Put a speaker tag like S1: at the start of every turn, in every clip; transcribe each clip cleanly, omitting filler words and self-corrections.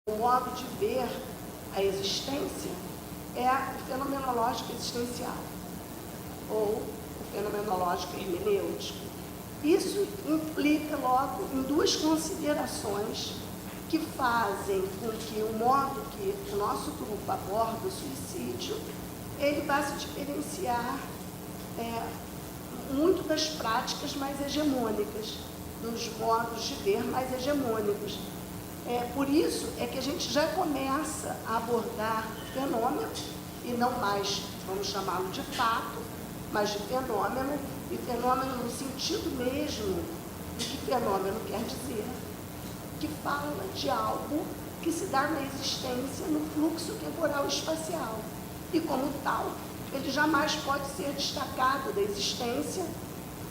S1: O modo de ver a existência é o fenomenológico existencial, ou o fenomenológico hermenêutico. Isso implica logo em duas considerações que fazem com que o modo que o nosso grupo aborda o suicídio, ele vai se diferenciar muito das práticas mais hegemônicas, dos modos de ver mais hegemônicos. Por isso é que a gente já começa a abordar fenômeno, e não mais, vamos chamá-lo de fato, mas de fenômeno, e fenômeno no sentido mesmo do que fenômeno quer dizer, que fala de algo que se dá na existência no fluxo temporal e espacial. E como tal, ele jamais pode ser destacado da existência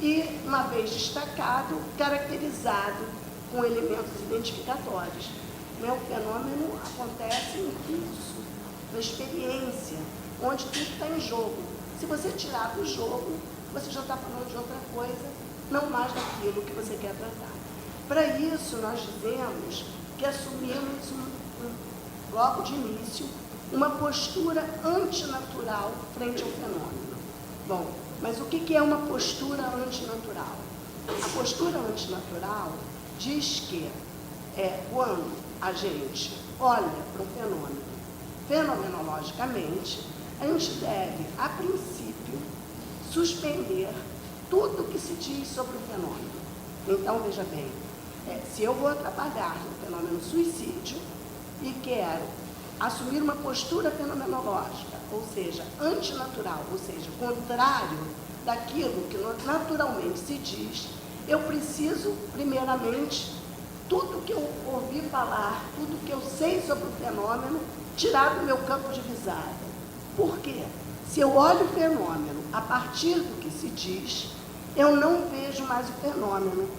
S1: e, uma vez destacado, caracterizado com elementos identificatórios. O fenômeno acontece no fluxo, na experiência, onde tudo está em jogo. Se você tirar do jogo, você já está falando de outra coisa, não mais daquilo que você quer tratar. Para isso, nós dizemos que assumimos, logo de início, uma postura antinatural frente ao fenômeno. Bom, mas o que é uma postura antinatural? A postura antinatural diz que quando a gente olha para um fenômeno fenomenologicamente, a gente deve, a princípio, suspender tudo o que se diz sobre o fenômeno. Então, veja bem, se eu vou trabalhar no fenômeno suicídio e quero assumir uma postura fenomenológica, ou seja, antinatural, ou seja, contrário daquilo que naturalmente se diz, eu preciso, primeiramente, tudo que eu ouvi falar, tudo que eu sei sobre o fenômeno, tirar do meu campo de visada. Por quê? Se eu olho o fenômeno a partir do que se diz, eu não vejo mais o fenômeno,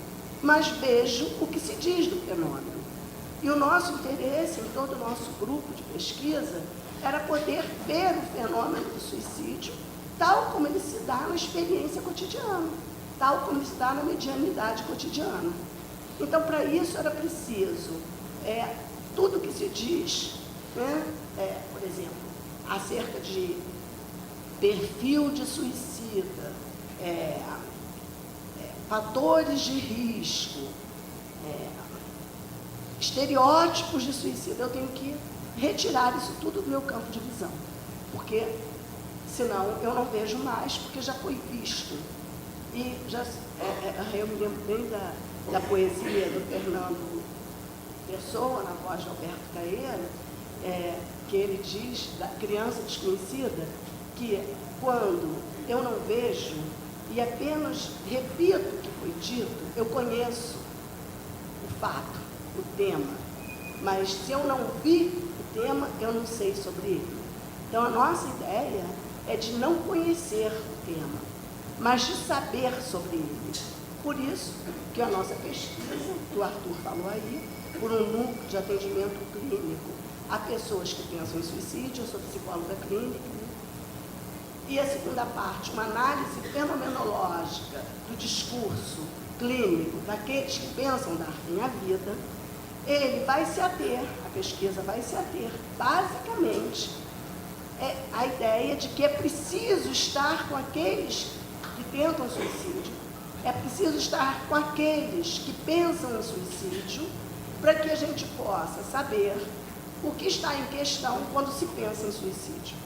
S1: mas vejo o que se diz do fenômeno. E o nosso interesse em todo o nosso grupo de pesquisa era poder ver o fenômeno do suicídio tal como ele se dá na experiência cotidiana, tal como ele se dá na medianidade cotidiana. Então, para isso era preciso tudo que se diz, por exemplo, acerca de perfil de suicida, fatores de risco, estereótipos de suicida, eu tenho que retirar isso tudo do meu campo de visão, porque senão eu não vejo mais, porque já foi visto. E já, eu me lembro bem da poesia do Fernando Pessoa, na voz de Alberto Caeira, que ele diz, da criança desconhecida, que quando eu não vejo e apenas repito o que foi dito, eu conheço o fato, o tema, mas se eu não vi o tema, eu não sei sobre ele. Então, a nossa ideia é de não conhecer o tema, mas de saber sobre ele. Por isso que a nossa pesquisa, que o Arthur falou aí, por um núcleo de atendimento clínico a pessoas que pensam em suicídio, eu sou psicóloga clínica, e a segunda parte, uma análise fenomenológica do discurso clínico daqueles que pensam dar fim à vida, ele vai se ater, a pesquisa vai se ater, basicamente, a ideia de que é preciso estar com aqueles que tentam suicídio, é preciso estar com aqueles que pensam em suicídio, para que a gente possa saber o que está em questão quando se pensa em suicídio.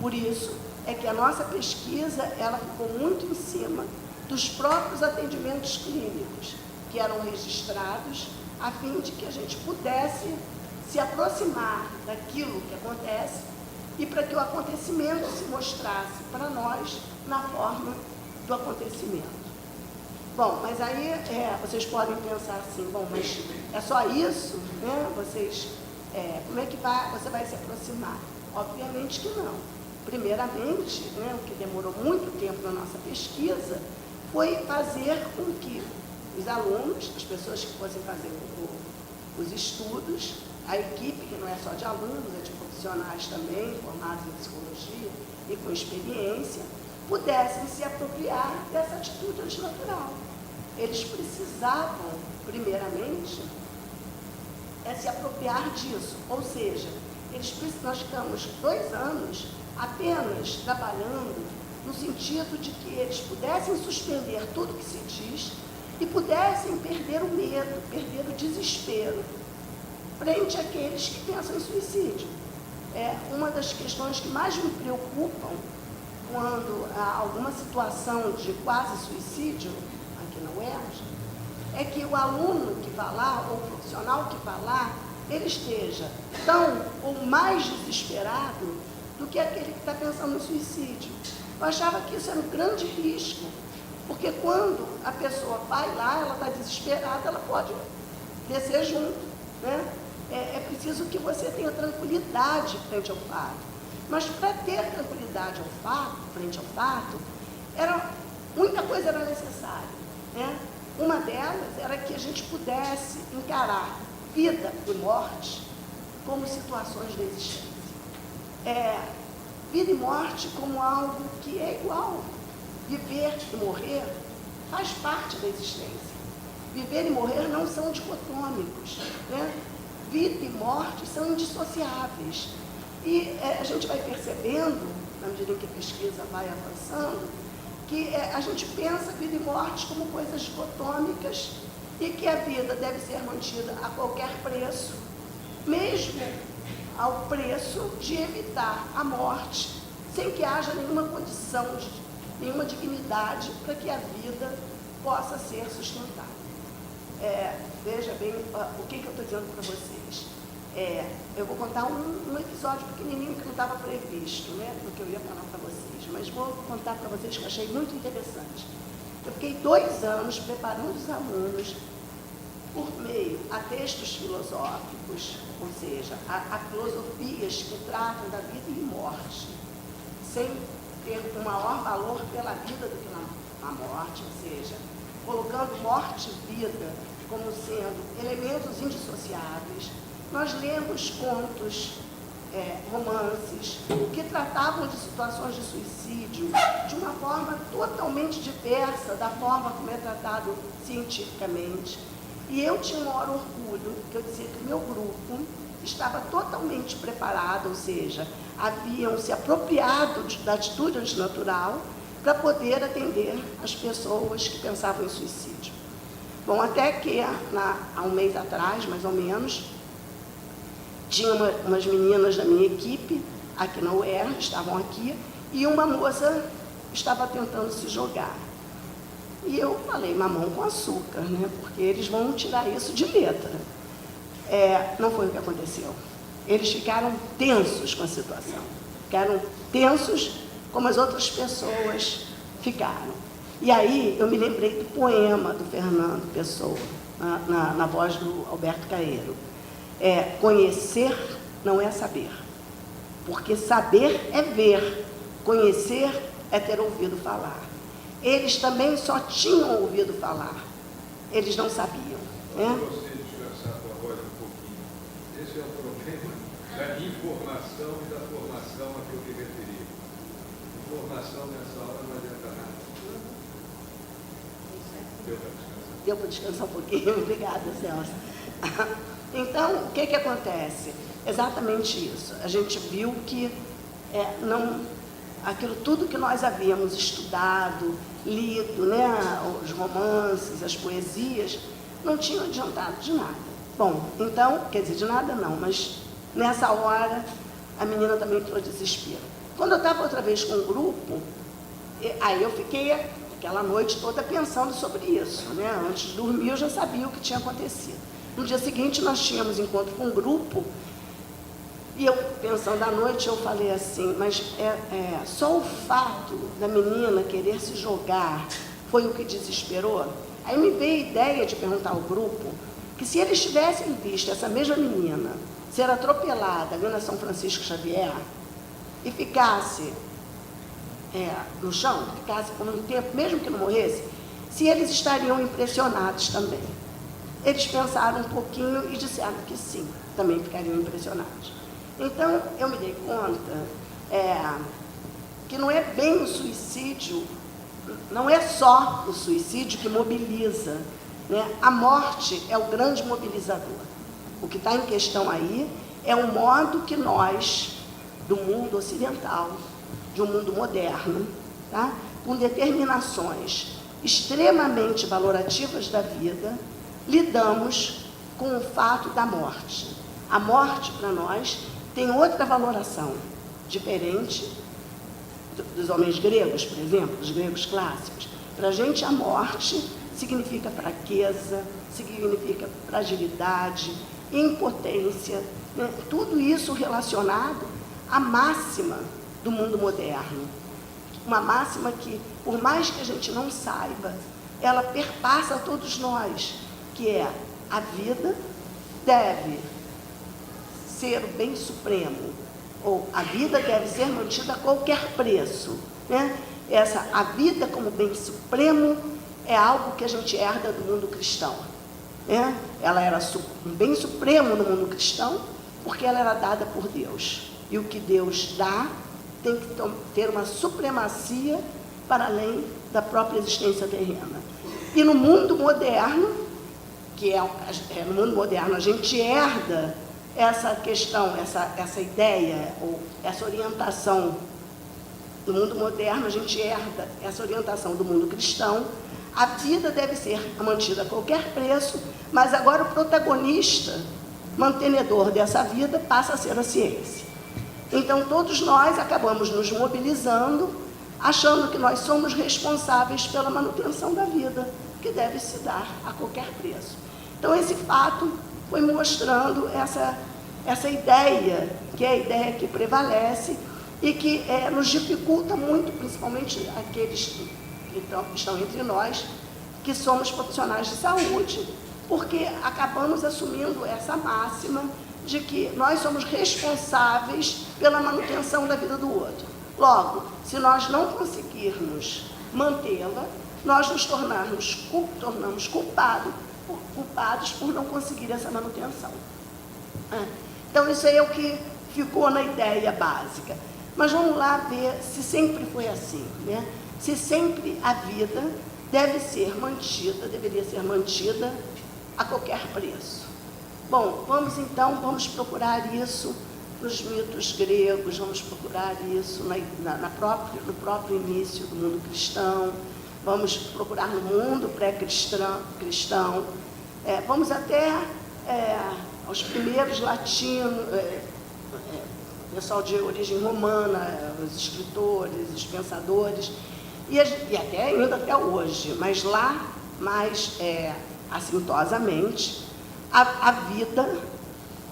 S1: Por isso é que a nossa pesquisa, ela ficou muito em cima dos próprios atendimentos clínicos que eram registrados, a fim de que a gente pudesse se aproximar daquilo que acontece e para que o acontecimento se mostrasse para nós na forma do acontecimento. Bom, mas aí vocês podem pensar assim, bom, mas é só isso? Como é que você vai se aproximar? Obviamente que não. Primeiramente, o que demorou muito tempo na nossa pesquisa foi fazer com que os alunos, as pessoas que fossem fazer os estudos, a equipe, que não é só de alunos, é de profissionais também, formados em psicologia e com experiência, pudessem se apropriar dessa atitude antinatural. Eles precisavam, primeiramente, é se apropriar disso, ou seja, nós ficamos 2 anos apenas trabalhando no sentido de que eles pudessem suspender tudo que se diz e pudessem perder o medo, perder o desespero frente àqueles que pensam em suicídio. Uma das questões que mais me preocupam quando há alguma situação de quase suicídio aqui na UERJ é que o aluno que vai lá, ou o profissional que vai lá, ele esteja tão ou mais desesperado do que aquele que está pensando em suicídio. Eu achava que isso era um grande risco, porque quando a pessoa vai lá, ela está desesperada, ela pode descer junto, né? É preciso que você tenha tranquilidade frente ao fato. Mas para ter tranquilidade frente ao fato, muita coisa era necessária, né? Uma delas era que a gente pudesse encarar vida e morte como situações da existência. Vida e morte como algo que é igual. Viver e morrer faz parte da existência. Viver e morrer não são dicotômicos, né? Vida e morte são indissociáveis. E a gente vai percebendo, na medida em que a pesquisa vai avançando, que a gente pensa vida e morte como coisas dicotômicas e que a vida deve ser mantida a qualquer preço, mesmo ao preço de evitar a morte, sem que haja nenhuma condição, nenhuma dignidade para que a vida possa ser sustentada. Veja bem o que eu estou dizendo para vocês. Eu vou contar um episódio pequenininho que não estava previsto, né, no que eu ia falar para vocês, mas vou contar para vocês que eu achei muito interessante. Eu fiquei 2 anos preparando os alunos por meio a textos filosóficos, ou seja, a filosofias que tratam da vida e morte, sem ter um maior valor pela vida do que na morte, ou seja, colocando morte e vida como sendo elementos indissociáveis. Nós lemos contos, romances, que tratavam de situações de suicídio de uma forma totalmente diversa da forma como é tratado cientificamente. E eu tinha um maior orgulho, que eu dizia que o meu grupo estava totalmente preparado, ou seja, haviam se apropriado da atitude antinatural para poder atender as pessoas que pensavam em suicídio. Bom, até que há um mês atrás, mais ou menos, tinha umas meninas da minha equipe, aqui na UERJ, estavam aqui, e uma moça estava tentando se jogar. E eu falei, mamão com açúcar, né? Porque eles vão tirar isso de letra. Não foi o que aconteceu. Eles ficaram tensos com a situação. Ficaram tensos como as outras pessoas ficaram. E aí eu me lembrei do poema do Fernando Pessoa, na voz do Alberto Caeiro. Conhecer não é saber, porque saber é ver, conhecer é ter ouvido falar. Eles também só tinham ouvido falar, eles não sabiam.
S2: Você descansar a voz um pouquinho. Esse é o problema da informação e da formação a que eu me referi. Informação nessa hora não adianta nada. Deu para descansar?
S1: Deu para descansar um pouquinho? Obrigada, Celso. Então, o que acontece? Exatamente isso. A gente viu que aquilo tudo que nós havíamos estudado, lido, né, os romances, as poesias, não tinham adiantado de nada. Bom, então, quer dizer, de nada não, mas nessa hora a menina também entrou em desespero. Quando eu estava outra vez com o grupo, aí eu fiquei aquela noite toda pensando sobre isso, né? Antes de dormir eu já sabia o que tinha acontecido. No dia seguinte nós tínhamos encontro com um grupo, e eu, pensando à noite, eu falei assim, mas só o fato da menina querer se jogar foi o que desesperou? Aí me veio a ideia de perguntar ao grupo que se eles tivessem visto essa mesma menina ser atropelada ali na São Francisco Xavier e ficasse no chão, ficasse por um tempo, mesmo que não morresse, se eles estariam impressionados também. Eles pensaram um pouquinho e disseram que sim, também ficariam impressionados. Então, eu me dei conta que não é bem o suicídio, não é só o suicídio que mobiliza, né? A morte é o grande mobilizador. O que está em questão aí é o modo que nós, do mundo ocidental, de um mundo moderno, tá? Com determinações extremamente valorativas da vida, lidamos com o fato da morte. A morte, para nós, tem outra valoração, diferente dos homens gregos, por exemplo, dos gregos clássicos. Para a gente, a morte significa fraqueza, significa fragilidade, impotência, né? Tudo isso relacionado à máxima do mundo moderno. Uma máxima que, por mais que a gente não saiba, ela perpassa todos nós, que é: a vida deve ser o bem supremo, ou a vida deve ser mantida a qualquer preço, né? A vida como bem supremo é algo que a gente herda do mundo cristão, né? Ela era um bem supremo no mundo cristão, porque ela era dada por Deus. E o que Deus dá tem que ter uma supremacia para além da própria existência terrena. E no mundo moderno, no mundo moderno a gente herda essa questão, essa ideia, ou essa orientação do mundo moderno, a gente herda essa orientação do mundo cristão. A vida deve ser mantida a qualquer preço, mas agora o protagonista, mantenedor dessa vida, passa a ser a ciência. Então, todos nós acabamos nos mobilizando, achando que nós somos responsáveis pela manutenção da vida, que deve se dar a qualquer preço. Então, esse fato foi mostrando essa ideia, que é a ideia que prevalece e que nos dificulta muito, principalmente aqueles que estão entre nós, que somos profissionais de saúde, porque acabamos assumindo essa máxima de que nós somos responsáveis pela manutenção da vida do outro. Logo, se nós não conseguirmos mantê-la, nós nos tornamos culpados por não conseguir essa manutenção. Então, isso aí é o que ficou na ideia básica. Mas vamos lá ver se sempre foi assim, né? Se sempre a vida deveria ser mantida a qualquer preço. Bom, vamos procurar isso nos mitos gregos, vamos procurar isso no próprio início do mundo cristão, vamos procurar no mundo pré-cristão, vamos até aos primeiros latinos, pessoal de origem romana, os escritores, os pensadores, e até ainda até hoje, mas lá mais assintosamente, a vida,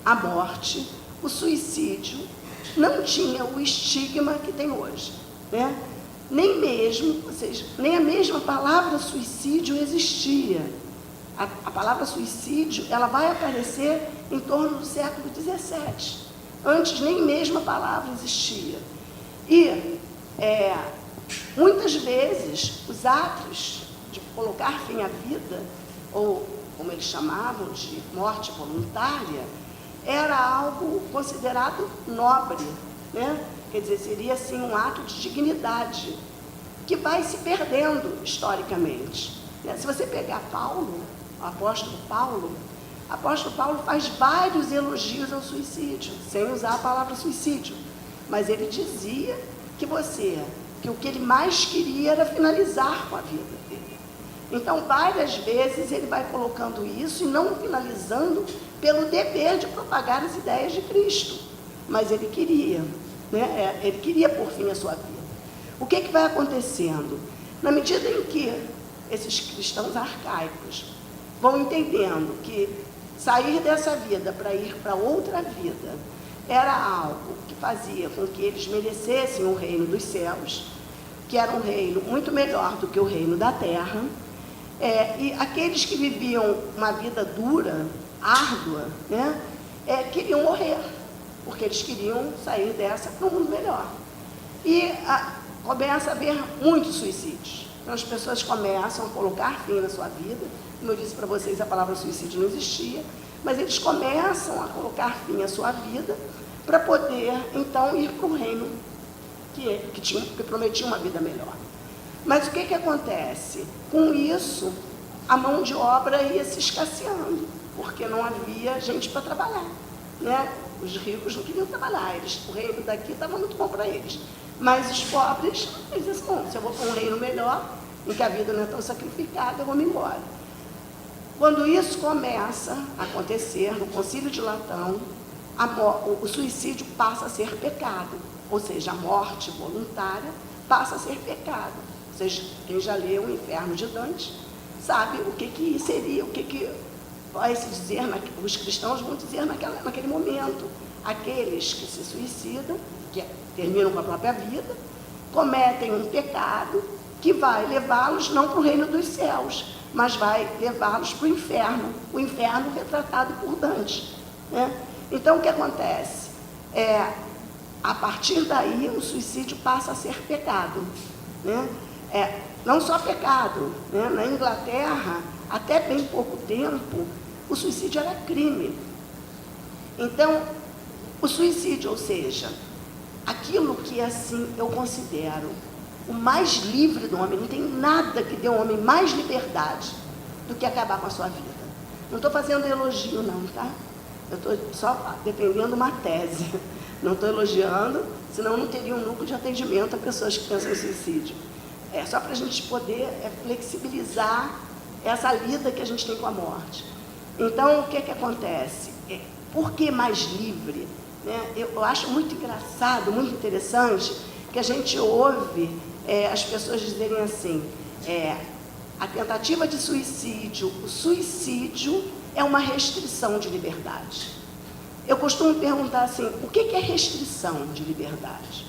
S1: a morte, o suicídio não tinha o estigma que tem hoje, né? Nem a mesma palavra suicídio existia. A palavra suicídio, ela vai aparecer em torno do século XVII. Antes nem mesmo a palavra existia. E muitas vezes os atos de colocar fim à vida, ou como eles chamavam de morte voluntária, era algo considerado nobre, né? Quer dizer, seria assim um ato de dignidade, que vai se perdendo historicamente. Se você pegar o apóstolo Paulo faz vários elogios ao suicídio, sem usar a palavra suicídio, mas ele dizia que o que ele mais queria era finalizar com a vida dele. Então, várias vezes ele vai colocando isso e não finalizando pelo dever de propagar as ideias de Cristo, mas ele queria, né? Ele queria por fim a sua vida. O que vai acontecendo? Na medida em que esses cristãos arcaicos vão entendendo que sair dessa vida para ir para outra vida era algo que fazia com que eles merecessem o reino dos céus, que era um reino muito melhor do que o reino da terra, e aqueles que viviam uma vida dura, árdua, né, queriam morrer, porque eles queriam sair dessa para um mundo melhor. E começa a haver muitos suicídios. Então, as pessoas começam a colocar fim na sua vida. Como eu disse para vocês, a palavra suicídio não existia, mas eles começam a colocar fim à sua vida para poder, então, ir para o reino que prometia uma vida melhor. Mas o que acontece? Com isso, a mão de obra ia se escasseando. porque não havia gente para trabalhar, né? Os ricos não queriam trabalhar, o reino daqui estava muito bom para eles. Mas os pobres, eles disseram, bom, se eu vou para um reino melhor, em que a vida não é tão sacrificada, eu vou me embora. Quando isso começa a acontecer, no Concílio de Latão, o suicídio passa a ser pecado, ou seja, a morte voluntária passa a ser pecado. Ou seja, quem já leu o Inferno de Dante sabe o que seria, o que vai se dizer, os cristãos vão dizer naquele momento. Aqueles que se suicidam, que terminam com a própria vida, cometem um pecado que vai levá-los não para o reino dos céus, mas vai levá-los para o inferno retratado por Dante, né? Então, o que acontece? A partir daí, o suicídio passa a ser pecado, né? Não só pecado, né? Na Inglaterra, até bem pouco tempo, o suicídio era crime. Então, o suicídio, ou seja, aquilo que assim eu considero o mais livre do homem, não tem nada que dê ao homem mais liberdade do que acabar com a sua vida. Não estou fazendo elogio não, tá? Eu estou só defendendo uma tese. Não estou elogiando, senão não teria um núcleo de atendimento a pessoas que pensam em suicídio. É só para a gente poder flexibilizar essa lida que a gente tem com a morte. Então, o que acontece? Por que mais livre? Né? Eu acho muito engraçado, muito interessante, que a gente ouve as pessoas dizerem assim, a tentativa de suicídio, o suicídio é uma restrição de liberdade. Eu costumo perguntar assim, o que é restrição de liberdade?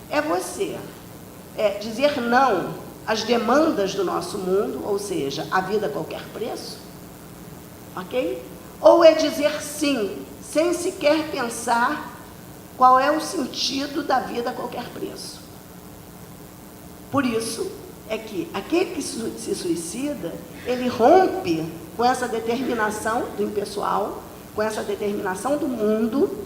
S1: É você dizer não às demandas do nosso mundo, ou seja, a vida a qualquer preço, ok? Ou é dizer sim, sem sequer pensar qual é o sentido da vida a qualquer preço. Por isso é que aquele que se suicida, ele rompe com essa determinação do impessoal, com essa determinação do mundo,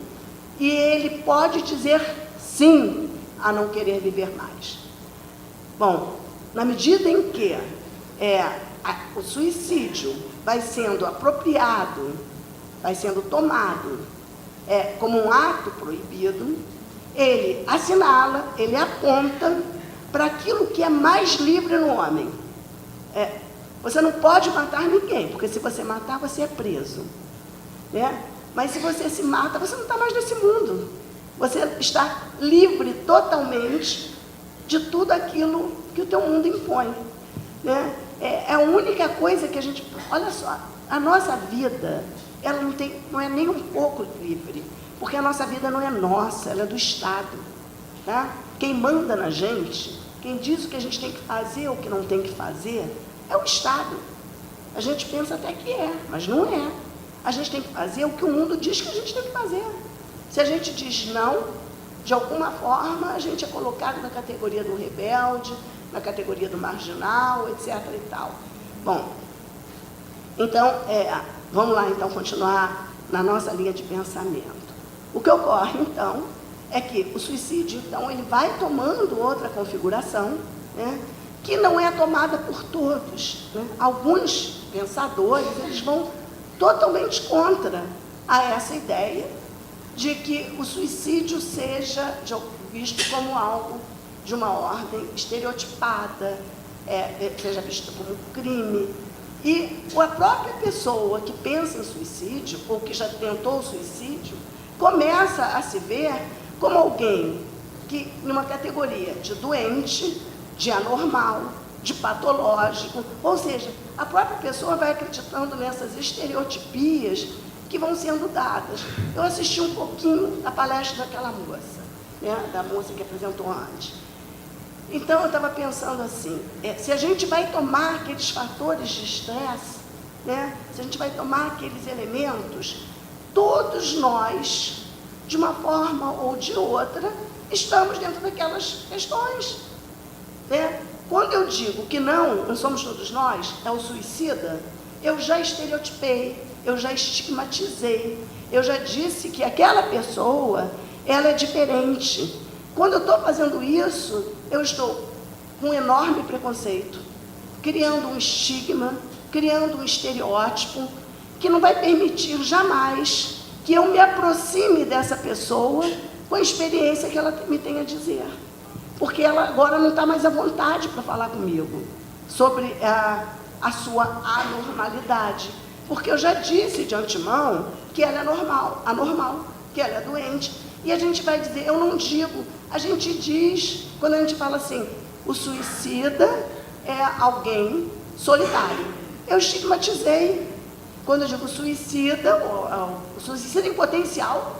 S1: e ele pode dizer sim a não querer viver mais. Bom, na medida em que o suicídio vai sendo apropriado, vai sendo tomado como um ato proibido, ele assinala, ele aponta para aquilo que é mais livre no homem. Você não pode matar ninguém, porque se você matar, você é preso, né? Mas se você se mata, você não está mais nesse mundo. Você está livre totalmente de tudo aquilo que o teu mundo impõe, né? É a única coisa que a gente... Olha só, a nossa vida, ela não é nem um pouco livre, porque a nossa vida não é nossa, ela é do Estado, tá? Quem manda na gente, quem diz o que a gente tem que fazer ou o que não tem que fazer, é o Estado. A gente pensa até que mas não é. A gente tem que fazer o que o mundo diz que a gente tem que fazer. Se a gente diz não, de alguma forma, a gente é colocado na categoria do rebelde, na categoria do marginal, etc. e tal. Bom, então, vamos lá, então, continuar na nossa linha de pensamento. O que ocorre, então, é que o suicídio, então, ele vai tomando outra configuração, né, que não é tomada por todos, né? Alguns pensadores, eles vão totalmente contra essa ideia de que o suicídio seja visto como algo de uma ordem estereotipada, seja visto como crime. E a própria pessoa que pensa em suicídio, ou que já tentou o suicídio, começa a se ver como alguém que, numa categoria de doente, de anormal, de patológico, ou seja, a própria pessoa vai acreditando nessas estereotipias que vão sendo dadas. Eu assisti um pouquinho da palestra daquela moça, né, da moça que apresentou antes. Então, eu estava pensando assim, se a gente vai tomar aqueles fatores de estresse, né, se a gente vai tomar aqueles elementos, todos nós, de uma forma ou de outra, estamos dentro daquelas questões, né? Quando eu digo que não somos todos nós, é o suicida, eu já estereotipei, eu já estigmatizei, eu já disse que aquela pessoa, ela é diferente. Quando eu estou fazendo isso, eu estou com um enorme preconceito, criando um estigma, criando um estereótipo que não vai permitir jamais que eu me aproxime dessa pessoa com a experiência que ela me tem a dizer. Porque ela agora não está mais à vontade para falar comigo sobre a sua anormalidade. Porque eu já disse de antemão que ela é anormal, que ela é doente. E a gente vai dizer, eu não digo, a gente diz, quando a gente fala assim, o suicida é alguém solitário. Eu estigmatizei. Quando eu digo suicida, o suicida em potencial,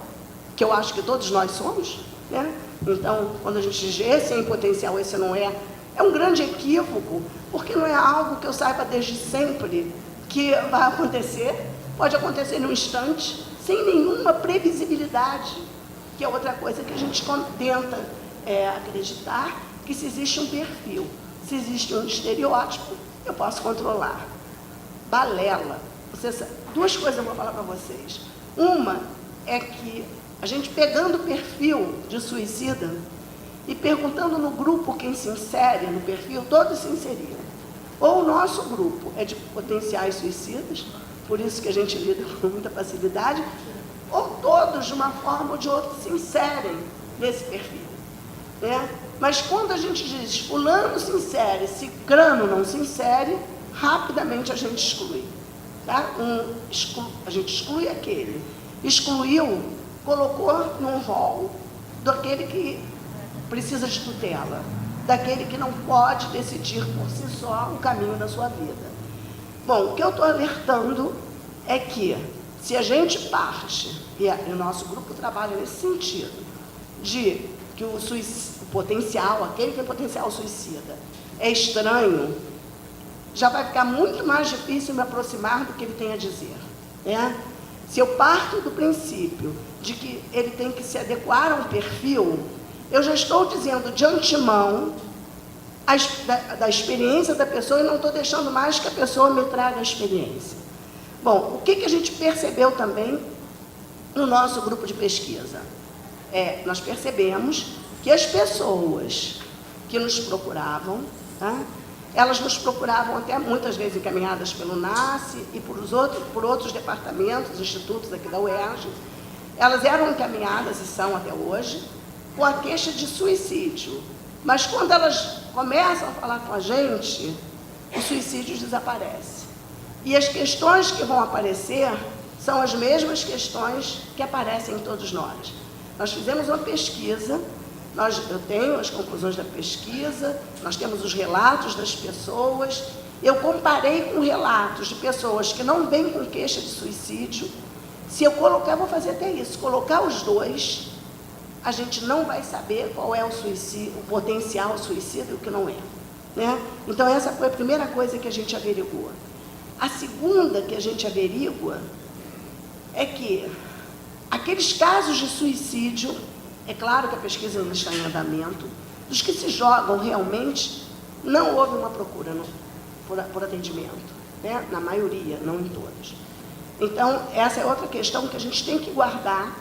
S1: que eu acho que todos nós somos, né? Então, quando a gente diz esse é em potencial, esse não é, é um grande equívoco, porque não é algo que eu saiba desde sempre que vai acontecer, pode acontecer num instante, sem nenhuma previsibilidade, que é outra coisa que a gente tenta acreditar, que se existe um perfil, se existe um estereótipo, eu posso controlar. Balela. Duas coisas eu vou falar para vocês. Uma é que a gente pegando o perfil de suicida e perguntando no grupo quem se insere no perfil, todos se inseriram. Ou o nosso grupo é de potenciais suicidas, por isso que a gente lida com muita facilidade, ou todos, de uma forma ou de outra, se inserem nesse perfil, né? Mas quando a gente diz fulano se insere, cicrano não se insere, rapidamente a gente exclui. Tá? A gente exclui aquele. Excluiu, colocou num rol daquele que precisa de tutela, daquele que não pode decidir por si só o caminho da sua vida. Bom, o que eu estou alertando é que, se a gente parte, e o nosso grupo trabalha nesse sentido, de que o potencial, aquele que tem potencial suicida, é estranho, já vai ficar muito mais difícil me aproximar do que ele tem a dizer, né? Se eu parto do princípio de que ele tem que se adequar a um perfil, eu já estou dizendo de antemão da experiência da pessoa e não estou deixando mais que a pessoa me traga a experiência. Bom, o que a gente percebeu também no nosso grupo de pesquisa? Nós percebemos que as pessoas que nos procuravam, tá? Elas nos procuravam até muitas vezes encaminhadas pelo NASCE e por outros departamentos, institutos aqui da UERJ. Elas eram encaminhadas, e são até hoje, com a queixa de suicídio. Mas quando elas começam a falar com a gente, o suicídio desaparece. E as questões que vão aparecer são as mesmas questões que aparecem em todos nós. Nós fizemos uma pesquisa, eu tenho as conclusões da pesquisa, nós temos os relatos das pessoas, eu comparei com relatos de pessoas que não vêm com queixa de suicídio. Se eu colocar, eu vou fazer até isso, colocar os dois, a gente não vai saber qual é o potencial suicida e o que não é, né? Então essa foi a primeira coisa que a gente averigua. A segunda que a gente averigua é que aqueles casos de suicídio, é claro que a pesquisa ainda está em andamento, dos que se jogam realmente, não houve uma procura por atendimento, né? Na maioria, não em todas. Então, essa é outra questão que a gente tem que guardar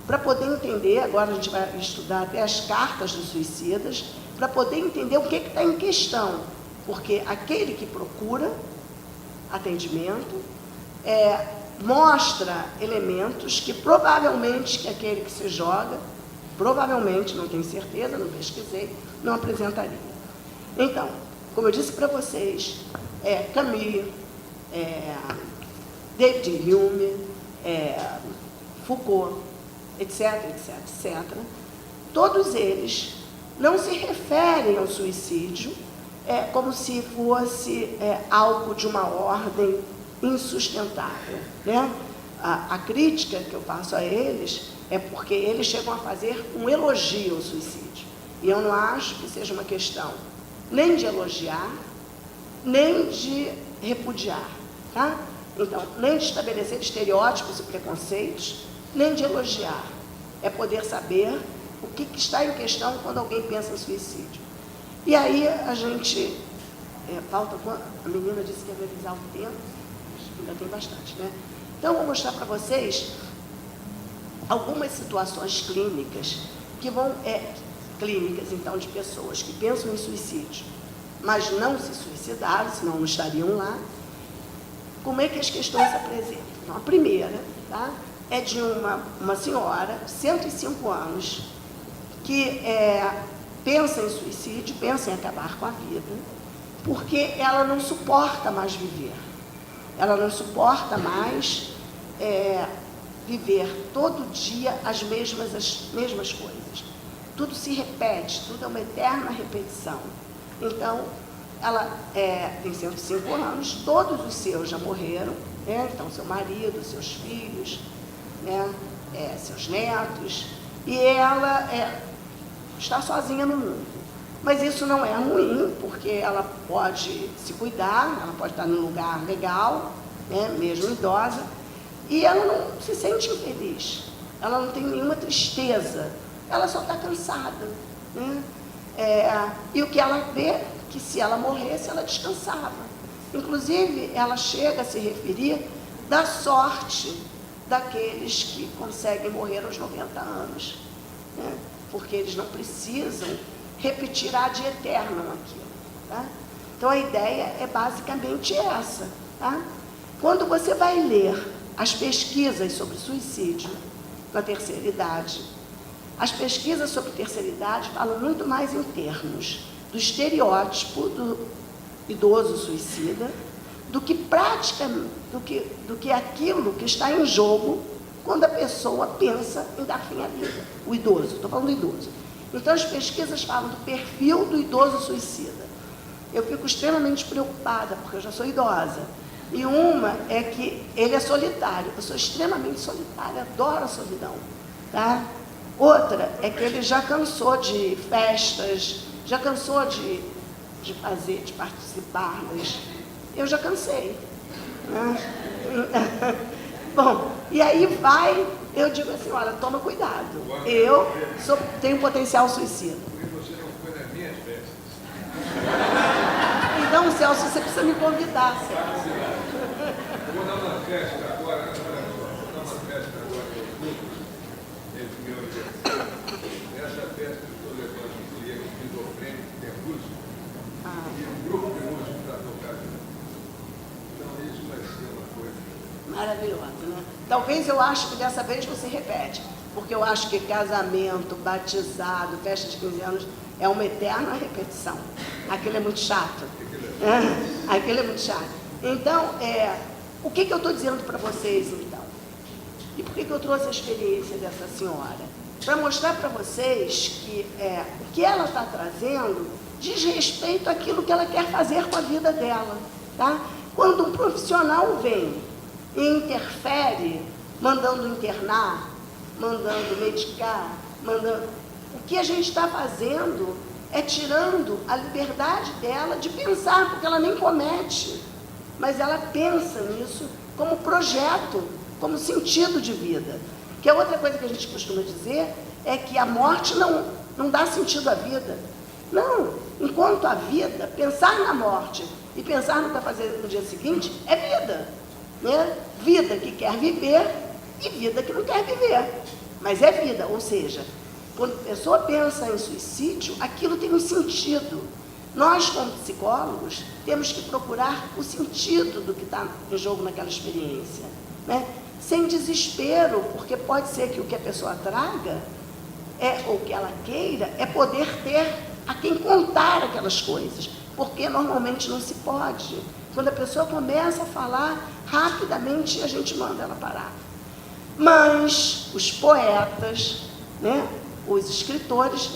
S1: para poder entender, agora a gente vai estudar até as cartas dos suicidas, para poder entender o que está em questão, porque aquele que procura atendimento mostra elementos que provavelmente que aquele que se joga, provavelmente, não tenho certeza, não pesquisei, não apresentaria. Então, como eu disse para vocês, Camus, David Hume, Foucault, etc., etc., etc., todos eles não se referem ao suicídio como se fosse algo de uma ordem insustentável, né? A crítica que eu faço a eles é porque eles chegam a fazer um elogio ao suicídio. E eu não acho que seja uma questão nem de elogiar, nem de repudiar, tá? Então, nem de estabelecer estereótipos e preconceitos, nem de elogiar. É poder saber o que está em questão quando alguém pensa em suicídio. E aí a gente... a menina disse que ia revisar o tempo, ainda tem bastante, né? Então, eu vou mostrar para vocês algumas situações clínicas que vão... clínicas, então, de pessoas que pensam em suicídio, mas não se suicidaram, senão não estariam lá, como é que as questões se apresentam? Então, a primeira, tá, é de uma senhora, 105 anos, que pensa em suicídio, pensa em acabar com a vida, porque ela não suporta mais viver. Ela não suporta mais viver todo dia as mesmas coisas. Tudo se repete, tudo é uma eterna repetição. Então, ela tem 105 anos, todos os seus já morreram, né? Então, seu marido, seus filhos, né? Seus netos, e ela está sozinha no mundo. Mas isso não é ruim, porque ela pode se cuidar, ela pode estar num lugar legal, né? Mesmo idosa, e ela não se sente infeliz, ela não tem nenhuma tristeza, ela só está cansada, né? E o que ela vê, que se ela morresse, ela descansava. Inclusive, ela chega a se referir da sorte daqueles que conseguem morrer aos 90 anos, né? Porque eles não precisam repetir ad eternum aquilo, tá? Então, a ideia é basicamente essa, tá? Quando você vai ler as pesquisas sobre suicídio na terceira idade, as pesquisas sobre terceira idade falam muito mais em termos do estereótipo do idoso suicida, do que praticamente, do que aquilo que está em jogo quando a pessoa pensa em dar fim à vida. O idoso, estou falando do idoso. Então, as pesquisas falam do perfil do idoso suicida. Eu fico extremamente preocupada, porque eu já sou idosa. E uma é que ele é solitário. Eu sou extremamente solitária, adoro a solidão, tá? Outra é que ele já cansou de festas, já cansou de participar, mas eu já cansei, né? Bom, e aí eu digo assim, olha, toma cuidado, eu tenho potencial suicida.
S2: Porque você não foi nas minhas festas.
S1: Então, Celso, você precisa me convidar, Celso.
S2: Vou dar uma festa agora, olha só, vou dar uma festa agora em outubro, entre meu aniversário. Nessa festa eu estou levando um cliente esquizofrênico que tem música, e um grupo de músicos para tocar. Então isso vai ser uma coisa
S1: maravilhosa, né? Talvez eu acho que dessa vez você repete, porque eu acho que casamento, batizado, festa de 15 anos é uma eterna repetição. Aquilo é muito chato. Aquilo é muito chato. Então, o que eu estou dizendo para vocês, então? E por que eu trouxe a experiência dessa senhora? Para mostrar para vocês que o que ela está trazendo diz respeito àquilo que ela quer fazer com a vida dela, tá? Quando um profissional vem e interfere, mandando internar, mandando medicar, o que a gente está fazendo é tirando a liberdade dela de pensar, porque ela nem comete, mas ela pensa nisso como projeto, como sentido de vida. Que a outra coisa que a gente costuma dizer é que a morte não dá sentido à vida. Não, enquanto a vida, pensar na morte e pensar no que vai fazer no dia seguinte é vida, né? Vida que quer viver e vida que não quer viver, mas é vida, ou seja, quando a pessoa pensa em suicídio, aquilo tem um sentido. Nós, como psicólogos, temos que procurar o sentido do que está em jogo naquela experiência, né? Sem desespero, porque pode ser que o que a pessoa traga, ou que ela queira, é poder ter a quem contar aquelas coisas, porque normalmente não se pode. Quando a pessoa começa a falar, rapidamente a gente manda ela parar. Mas os poetas, né, os escritores,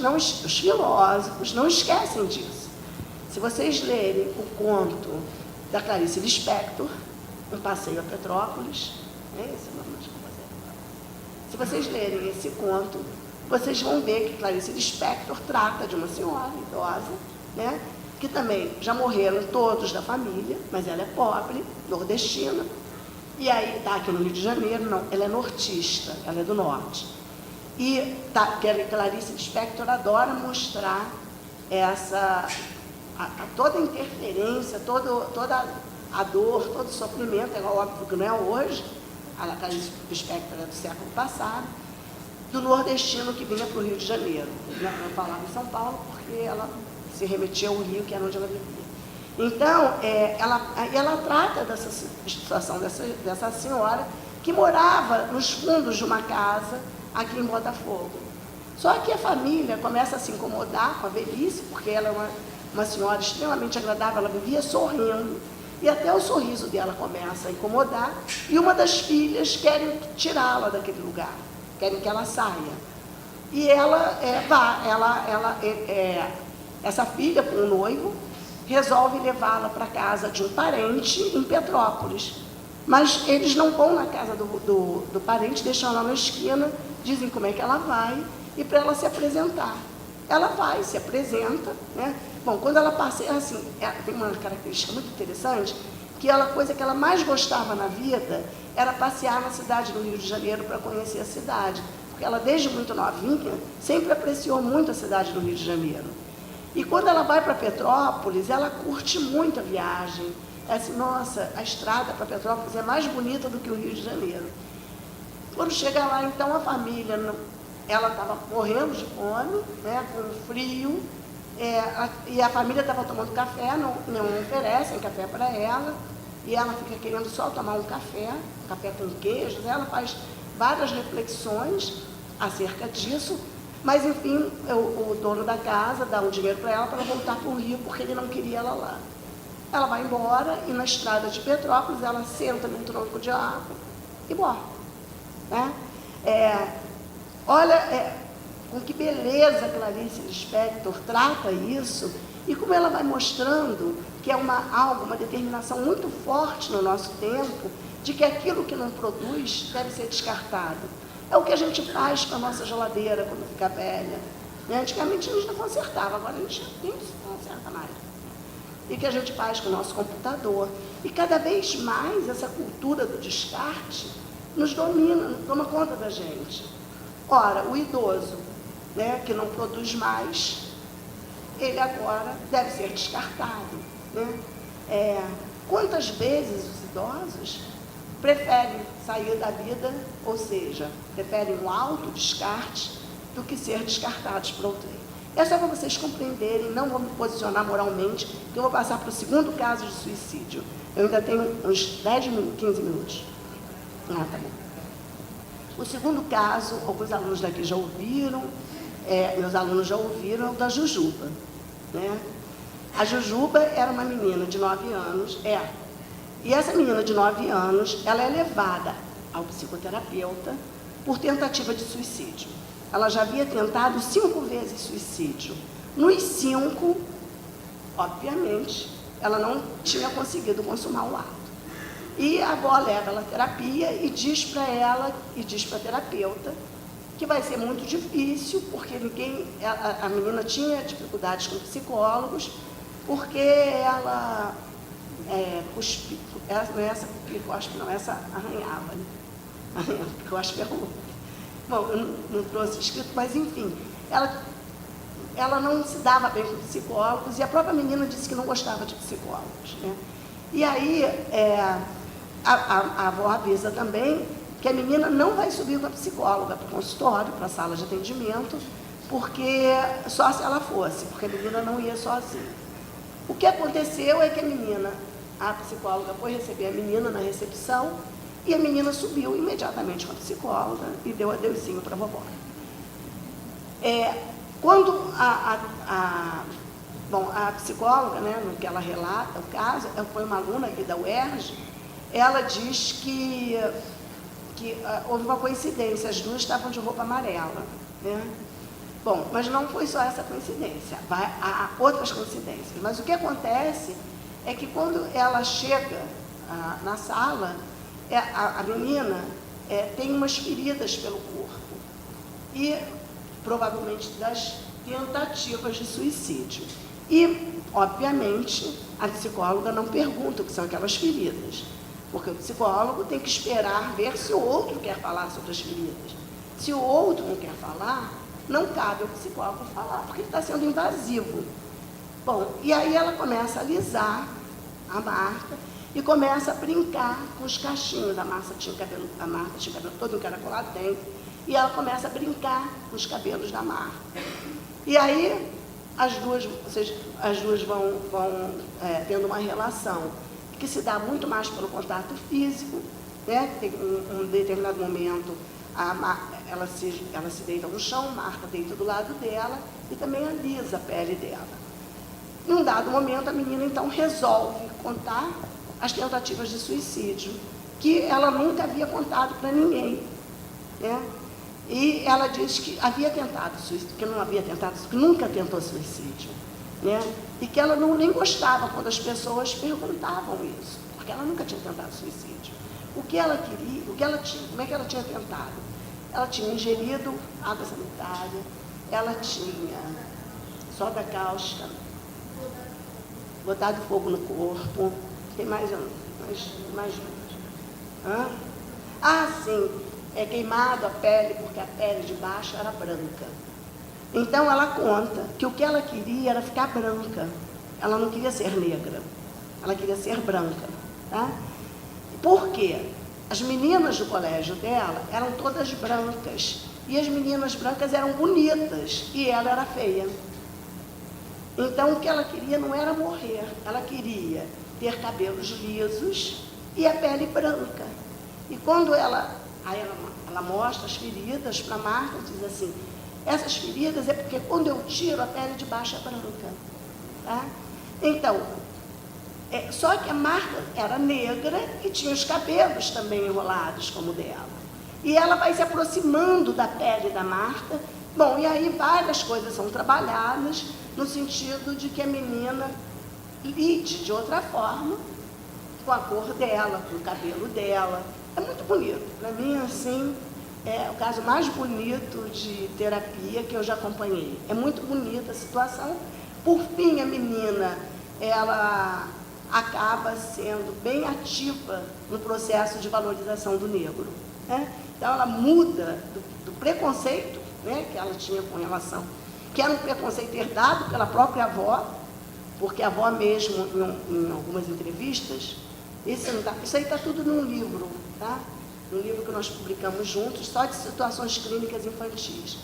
S1: os filósofos, não esquecem disso. Se vocês lerem o conto da Clarice Lispector, Um Passeio a Petrópolis, esse é o nome de compositor. Se vocês lerem esse conto, vocês vão ver que Clarice Lispector trata de uma senhora idosa, né, que também já morreram todos da família, mas ela é pobre, nordestina, e aí está aqui no Rio de Janeiro, não, ela é nortista, ela é do norte. E Clarice Lispector adora mostrar toda a interferência, toda a dor, todo o sofrimento, é óbvio que não é hoje, a Clarice Lispector é do século passado, do nordestino que vinha para o Rio de Janeiro. Não falava em São Paulo porque ela se remetia ao Rio, que era onde ela vivia. Então, ela trata dessa situação dessa senhora que morava nos fundos de uma casa aqui em Botafogo. Só que a família começa a se incomodar com a velhice, porque ela é uma senhora extremamente agradável, ela vivia sorrindo, e até o sorriso dela começa a incomodar, e uma das filhas querem tirá-la daquele lugar, querem que ela saia. E essa filha com o noivo resolve levá-la para a casa de um parente em Petrópolis. Mas eles não vão na casa do parente, deixam ela na esquina, dizem como é que ela vai, e para ela se apresentar. Ela vai, se apresenta, né? Bom, quando ela passa, assim, tem uma característica muito interessante, que a coisa que ela mais gostava na vida era passear na cidade do Rio de Janeiro para conhecer a cidade. Porque ela, desde muito novinha, sempre apreciou muito a cidade do Rio de Janeiro. E quando ela vai para Petrópolis, ela curte muito a viagem. É assim, nossa, a estrada para Petrópolis é mais bonita do que o Rio de Janeiro. Quando chega lá, então, a família, ela estava morrendo de fome, né, com frio, e a família estava tomando café, não oferecem café para ela, e ela fica querendo só tomar um café com queijo. Ela faz várias reflexões acerca disso, mas, enfim, o dono da casa dá um dinheiro para ela voltar para o Rio, porque ele não queria ela lá. Ela vai embora e na estrada de Petrópolis ela senta num tronco de árvore e morre. Né? Olha com que beleza Clarice Lispector trata isso e como ela vai mostrando que é uma determinação muito forte no nosso tempo de que aquilo que não produz deve ser descartado. É o que a gente faz com a nossa geladeira quando fica velha. Né? Antigamente a gente não consertava, agora a gente nem se conserta mais. E que a gente faz com o nosso computador. E cada vez mais essa cultura do descarte nos domina, toma conta da gente. Ora, o idoso, né, que não produz mais, ele agora deve ser descartado. Né? Quantas vezes os idosos preferem sair da vida, ou seja, preferem o autodescarte do que ser descartados por outrem. É só para vocês compreenderem, não vou me posicionar moralmente, que eu vou passar para o segundo caso de suicídio. Eu ainda tenho uns 10 minutos, 15 minutos. Tá bom. O segundo caso, alguns alunos daqui já ouviram, meus alunos já ouviram, é o da Jujuba. Né? A Jujuba era uma menina de 9 anos, e essa menina de 9 anos, ela é levada ao psicoterapeuta por tentativa de suicídio. Ela já havia tentado 5 vezes suicídio. Nos 5, obviamente, ela não tinha conseguido consumar o ato. E a avó leva ela à terapia e diz para ela, e diz para a terapeuta, que vai ser muito difícil, porque a menina tinha dificuldades com psicólogos, porque ela cuspia, não é essa que cospe, não, essa arranhava, né? Arranhava, porque eu acho que é outra. Bom, eu não trouxe escrito, mas enfim, ela não se dava bem com psicólogos, e a própria menina disse que não gostava de psicólogos. Né? E aí, a avó avisa também que a menina não vai subir com a psicóloga para o consultório, para a sala de atendimento, porque só se ela fosse, porque a menina não ia sozinha. O que aconteceu é que a psicóloga foi receber a menina na recepção, e a menina subiu imediatamente com a psicóloga e deu adeusinho para a vovó. Quando a psicóloga, né, no que ela relata o caso, ela foi uma aluna aqui da UERJ, ela diz que houve uma coincidência, as duas estavam de roupa amarela. Né? Bom, mas não foi só essa coincidência, há outras coincidências. Mas o que acontece é que quando ela chega na sala, a menina tem umas feridas pelo corpo e provavelmente das tentativas de suicídio. E, obviamente, a psicóloga não pergunta o que são aquelas feridas, porque o psicólogo tem que esperar ver se o outro quer falar sobre as feridas. Se o outro não quer falar, não cabe ao psicólogo falar, porque ele está sendo invasivo. Bom, e aí ela começa a alisar a Marta e começa a brincar com os cachinhos. A Marta tinha cabelo todo encaracolado dentro, e ela começa a brincar com os cabelos da Marta. E aí as duas vão tendo uma relação que se dá muito mais pelo contato físico, né? Tem um determinado momento, ela se deita no chão, Marta deita do lado dela e também alisa a pele dela. Num dado momento, a menina então resolve contar as tentativas de suicídio, que ela nunca havia contado para ninguém, né? E ela diz que havia tentado suicídio, que não havia tentado, que nunca tentou suicídio, né? E que ela nem gostava quando as pessoas perguntavam isso, porque ela nunca tinha tentado suicídio. O que ela queria, como é que ela tinha tentado? Ela tinha ingerido água sanitária, ela tinha soda cáustica, botado fogo no corpo, tem mais hã? Ah, sim, queimado a pele, porque a pele de baixo era branca. Então ela conta que o que ela queria era ficar branca. Ela não queria ser negra, ela queria ser branca, tá? Por quê? As meninas do colégio dela eram todas brancas, e as meninas brancas eram bonitas, e ela era feia. Então o que ela queria não era morrer, ela queria ter cabelos lisos e a pele branca. E quando ela mostra as feridas para Marta, diz assim, essas feridas é porque quando eu tiro a pele de baixo é branca, tá? Então, só que a Marta era negra e tinha os cabelos também enrolados como o dela. E ela vai se aproximando da pele da Marta. Bom, e aí várias coisas são trabalhadas no sentido de que a menina lide de outra forma com a cor dela, com o cabelo dela. É muito bonito. Para mim, assim, é o caso mais bonito de terapia que eu já acompanhei. É muito bonita a situação. Por fim, a menina, ela acaba sendo bem ativa no processo de valorização do negro, né? Então, ela muda do preconceito, né, que ela tinha com relação, que era um preconceito herdado pela própria avó, porque a avó mesmo, em algumas entrevistas, isso aí está tudo num livro, tá? No livro que nós publicamos juntos, só de situações clínicas infantis.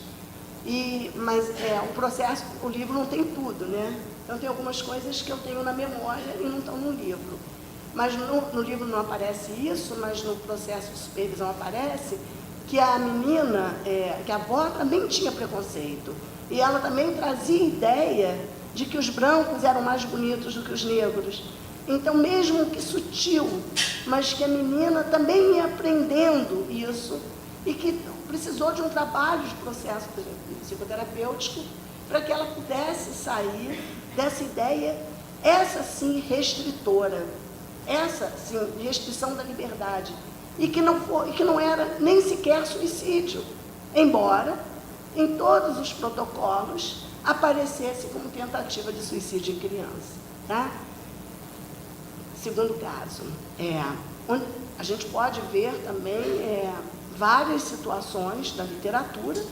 S1: Mas o livro não tem tudo, né? Então tem algumas coisas que eu tenho na memória e não estão no livro. Mas no livro não aparece isso, mas no processo de supervisão aparece que a menina, que a avó também tinha preconceito. E ela também trazia ideia de que os brancos eram mais bonitos do que os negros. Então, mesmo que sutil, mas que a menina também ia aprendendo isso e que precisou de um trabalho de processo psicoterapêutico para que ela pudesse sair dessa ideia, essa sim restritora, essa sim restrição da liberdade, e que não era nem sequer suicídio, embora em todos os protocolos aparecesse como tentativa de suicídio em criança, tá? Segundo caso, onde a gente pode ver também várias situações da literatura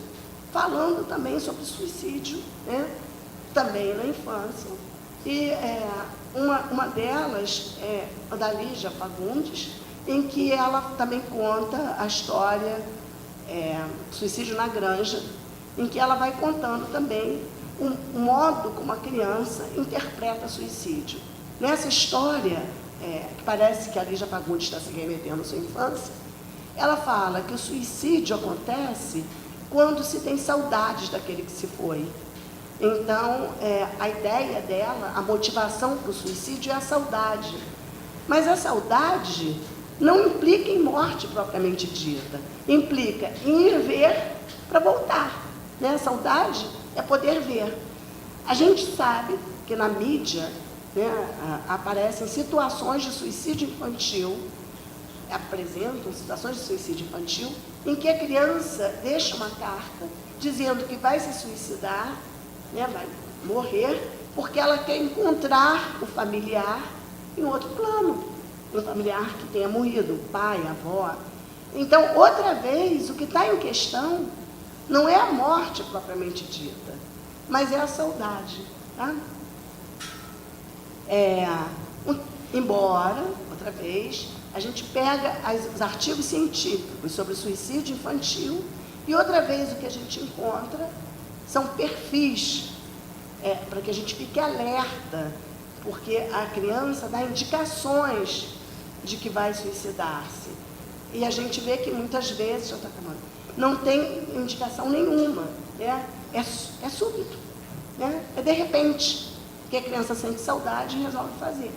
S1: falando também sobre suicídio, né? Também na infância. E uma delas é a da Lígia Fagundes, em que ela também conta a história Suicídio na Granja, em que ela vai contando também o modo como a criança interpreta suicídio. Nessa história, que parece que a Lígia Fagundes está se remetendo à sua infância, ela fala que o suicídio acontece quando se tem saudades daquele que se foi. Então, a ideia dela, a motivação para o suicídio é a saudade. Mas a saudade não implica em morte propriamente dita, implica em ir ver para voltar, né? A saudade é poder ver. A gente sabe que na mídia, né, aparecem situações de suicídio infantil, apresentam situações de suicídio infantil, em que a criança deixa uma carta dizendo que vai se suicidar, né, vai morrer, porque ela quer encontrar o familiar em outro plano, um familiar que tenha morrido, o pai, a avó. Então, outra vez, o que está em questão não é a morte propriamente dita, mas é a saudade, tá? Embora, outra vez, a gente pega os artigos científicos sobre o suicídio infantil, e outra vez o que a gente encontra são perfis para que a gente fique alerta, porque a criança dá indicações de que vai suicidar-se. E a gente vê que muitas vezes, não tem indicação nenhuma, né? É súbito, né? É de repente que a criança sente saudade e resolve fazer.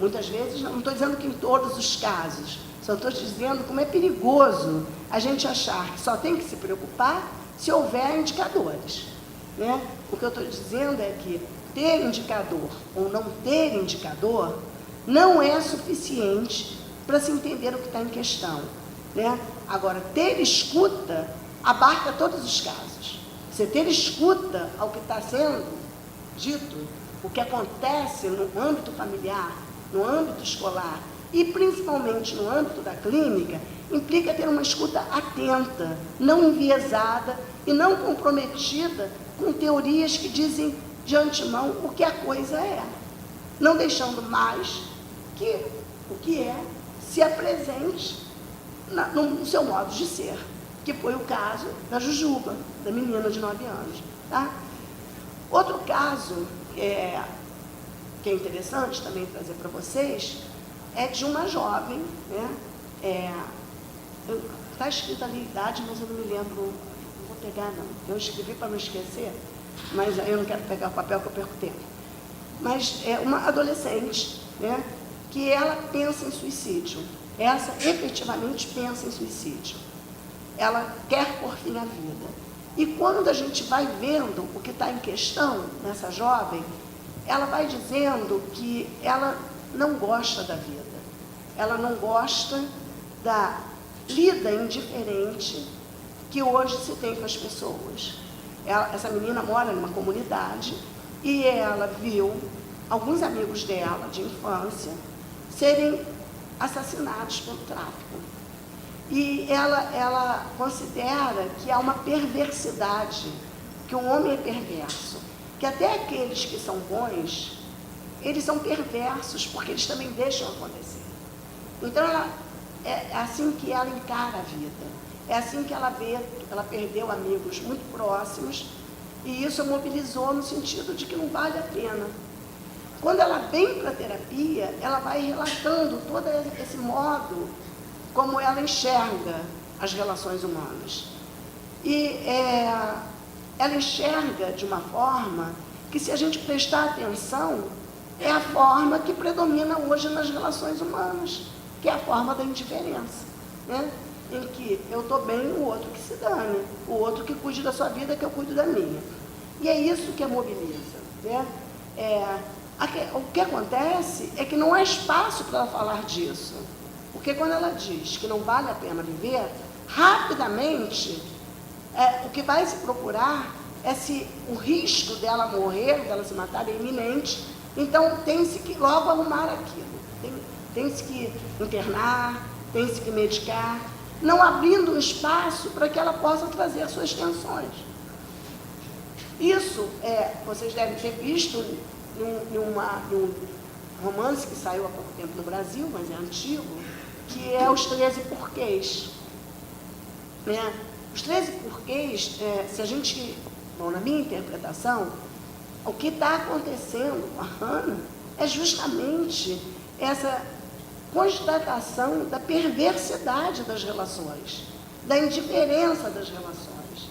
S1: Muitas vezes, não estou dizendo que em todos os casos, só estou dizendo como é perigoso a gente achar que só tem que se preocupar se houver indicadores, né? O que eu estou dizendo é que ter indicador ou não ter indicador não é suficiente para se entender o que está em questão, né? Agora, ter escuta abarca todos os casos. Você ter escuta ao que está sendo dito, o que acontece no âmbito familiar, no âmbito escolar e principalmente no âmbito da clínica, implica ter uma escuta atenta, não enviesada e não comprometida com teorias que dizem de antemão o que a coisa é, não deixando mais que o que é se apresente no seu modo de ser, que foi o caso da Jujuba, da menina de 9 anos. Tá? Outro caso que é interessante também trazer para vocês é de uma jovem, né? Está escrito ali a idade, mas eu não me lembro, não vou pegar não, eu escrevi para não esquecer, mas aí eu não quero pegar o papel que eu perco tempo. Mas é uma adolescente, né, que ela pensa em suicídio. Essa efetivamente pensa em suicídio. Ela quer por fim a vida. E quando a gente vai vendo o que está em questão nessa jovem, ela vai dizendo que ela não gosta da vida. Ela não gosta da lida indiferente que hoje se tem com as pessoas. Essa menina mora numa comunidade e ela viu alguns amigos dela de infância serem assassinados pelo tráfico. E ela considera que há uma perversidade, que o homem é perverso, que até aqueles que são bons, eles são perversos, porque eles também deixam acontecer. Então, é assim que ela encara a vida, é assim que ela vê, ela perdeu amigos muito próximos, e isso a mobilizou no sentido de que não vale a pena. Quando ela vem para a terapia, ela vai relatando todo esse modo como ela enxerga as relações humanas. E ela enxerga de uma forma que, se a gente prestar atenção, é a forma que predomina hoje nas relações humanas, que é a forma da indiferença, né? Em que eu estou bem, o outro que se dane, o outro que cuide da sua vida, que eu cuido da minha. E é isso que a mobiliza, né? O que acontece é que não há espaço para ela falar disso, porque quando ela diz que não vale a pena viver, rapidamente o que vai se procurar é se o risco dela morrer, dela se matar, é iminente, então tem-se que logo arrumar aquilo, tem-se que internar, tem-se que medicar, não abrindo um espaço para que ela possa trazer as suas tensões. Isso vocês devem ter visto num romance que saiu há pouco tempo no Brasil, mas é antigo, que é Os 13 Porquês. Né? Os 13 Porquês, se a gente, bom, na minha interpretação, o que está acontecendo com a Hannah é justamente essa constatação da perversidade das relações, da indiferença das relações.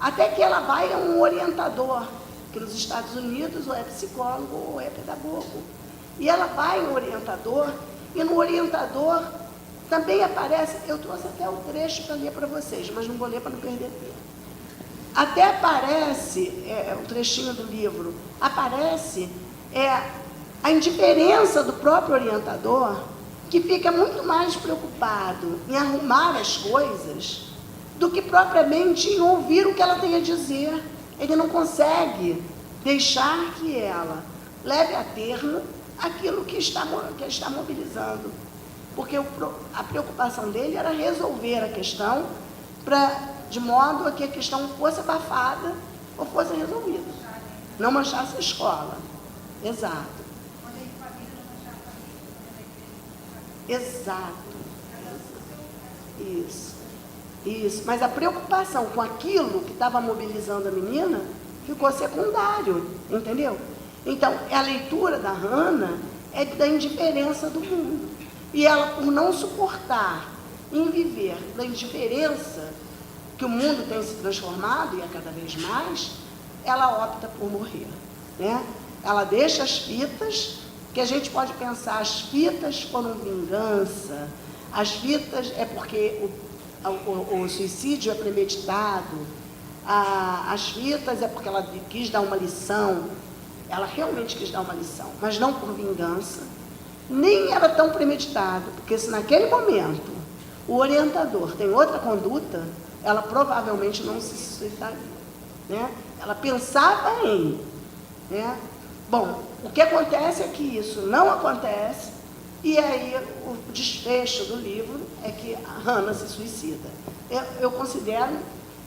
S1: Até que ela vai a um orientador, que nos Estados Unidos ou é psicólogo ou é pedagogo. E ela vai a um orientador, e no orientador também aparece, eu trouxe até o trecho para ler para vocês, mas não vou ler para não perder tempo. Até aparece, o trechinho do livro, aparece a indiferença do próprio orientador, que fica muito mais preocupado em arrumar as coisas do que propriamente em ouvir o que ela tem a dizer. Ele não consegue deixar que ela leve a termo aquilo que está mobilizando. Porque a preocupação dele era resolver a questão de modo a que a questão fosse abafada ou fosse resolvida. Não manchasse a escola. Exato. Exato. Isso. Mas a preocupação com aquilo que estava mobilizando a menina ficou secundário, entendeu? Então, a leitura da Hannah é da indiferença do mundo. E ela, por não suportar em viver da indiferença que o mundo tem se transformado, e é cada vez mais, ela opta por morrer, né? Ela deixa as fitas, que a gente pode pensar, as fitas foram vingança, as fitas é porque o suicídio é premeditado, as fitas é porque ela quis dar uma lição, ela realmente quis dar uma lição, mas não por vingança, nem era tão premeditado, porque se naquele momento o orientador tem outra conduta, ela provavelmente não se suicidaria, né? Ela pensava em, né? Bom, o que acontece é que isso não acontece, e aí o desfecho do livro é que a Hannah se suicida. Eu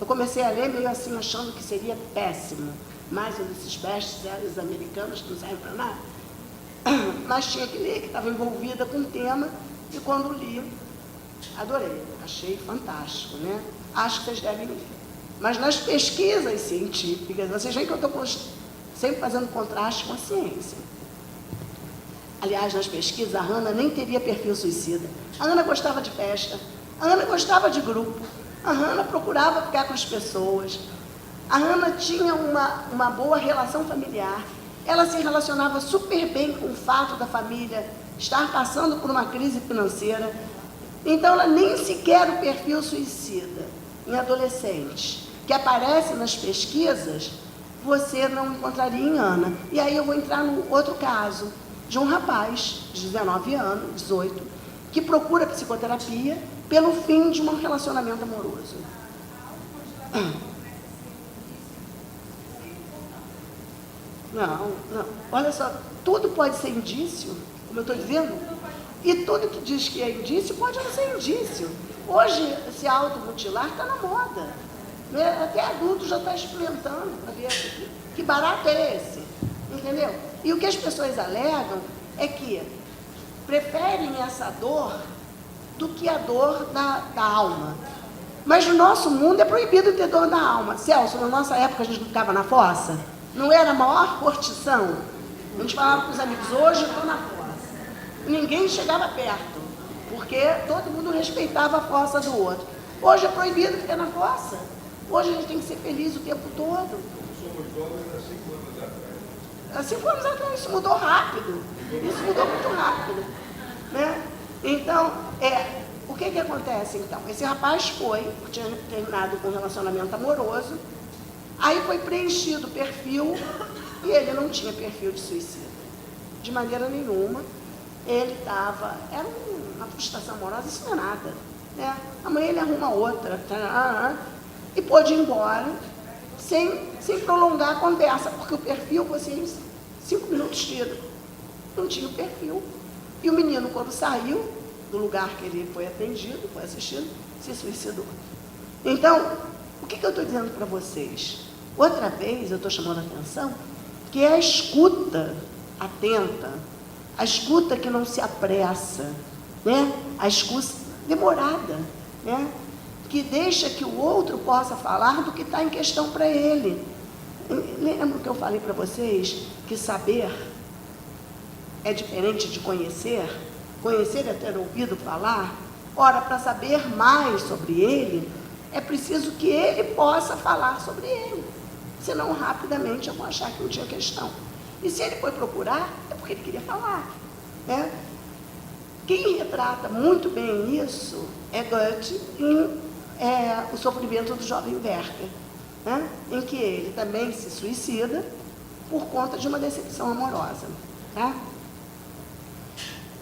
S1: comecei a ler meio assim, achando que seria péssimo, mais um desses best-sellers americanos que não servem para nada, mas tinha que ler, que estava envolvida com o tema, e quando li, adorei, achei fantástico, né? Acho que vocês devem ler. Mas nas pesquisas científicas, vocês veem que eu estou sempre fazendo contraste com a ciência. Aliás, nas pesquisas, a Hannah nem teria perfil suicida. A Hannah gostava de festa, a Hannah gostava de grupo, a Hannah procurava ficar com as pessoas, a Hannah tinha uma boa relação familiar, ela se relacionava super bem com o fato da família estar passando por uma crise financeira. Então, ela nem sequer o perfil suicida em adolescentes, que aparece nas pesquisas, você não encontraria em Hannah. E aí eu vou entrar no outro caso, de um rapaz de 19 anos, 18, que procura psicoterapia pelo fim de um relacionamento amoroso. Não, olha só, tudo pode ser indício, como eu estou dizendo, e tudo que diz que é indício pode não ser indício. Hoje, se automutilar está na moda, né? Até adulto já está experimentando para ver que barato é esse, entendeu? E o que as pessoas alegam é que preferem essa dor do que a dor da alma. Mas no nosso mundo é proibido ter dor da alma. Celso, na nossa época a gente não ficava na fossa? Não era a maior curtição? A gente falava com os amigos, hoje eu estou na fossa. Ninguém chegava perto, porque todo mundo respeitava a fossa do outro. Hoje é proibido ficar na fossa. Hoje a gente tem que ser feliz o tempo todo.
S2: Somos jovens há 5 anos atrás.
S1: Há 5 anos atrás, isso mudou rápido. Isso mudou muito rápido, né? Então, o que acontece então? Esse rapaz tinha terminado com um relacionamento amoroso, aí foi preenchido o perfil e ele não tinha perfil de suicida. De maneira nenhuma. Ele era uma frustração amorosa, isso não é nada, né? Amanhã ele arruma outra, e pôde ir embora, sem prolongar a conversa, porque o perfil você em 5 minutos tira. Não tinha o perfil. E o menino, quando saiu do lugar que ele foi atendido, foi assistido, se suicidou. Então, o que eu estou dizendo para vocês? Outra vez eu estou chamando a atenção que é a escuta atenta, a escuta que não se apressa, né? A escuta demorada, né? Que deixa que o outro possa falar do que está em questão para ele. Lembra que eu falei para vocês que saber é diferente de conhecer? Conhecer é ter ouvido falar. Ora, para saber mais sobre ele, é preciso que ele possa falar sobre ele. Senão, rapidamente, eu vou achar que não tinha questão. E se ele foi procurar, é porque ele queria falar, né? Quem retrata muito bem isso é Goethe em O Sofrimento do Jovem Werther, né? Em que ele também se suicida por conta de uma decepção amorosa, tá?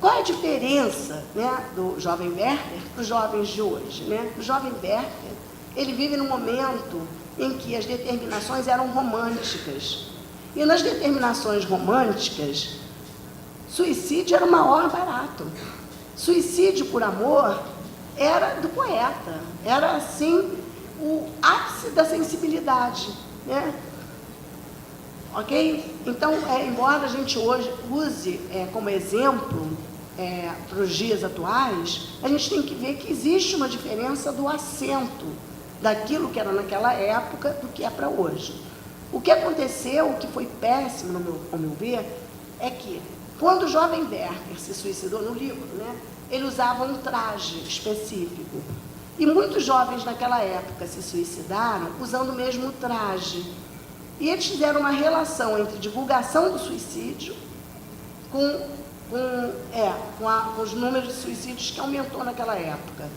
S1: Qual é a diferença, né, do jovem Werther para os jovens de hoje, né? O jovem Werther, ele vive num momento em que as determinações eram românticas. E nas determinações românticas, suicídio era o maior barato. Suicídio por amor era do poeta, era assim o ápice da sensibilidade, né? Ok? Então, embora a gente hoje use como exemplo para os dias atuais, a gente tem que ver que existe uma diferença do acento daquilo que era naquela época do que é para hoje. O que aconteceu, o que foi péssimo, ao meu ver, é que quando o jovem Werther se suicidou no livro, né, ele usava um traje específico. E muitos jovens naquela época se suicidaram usando o mesmo traje. E eles fizeram uma relação entre divulgação do suicídio com os números de suicídios que aumentou naquela época.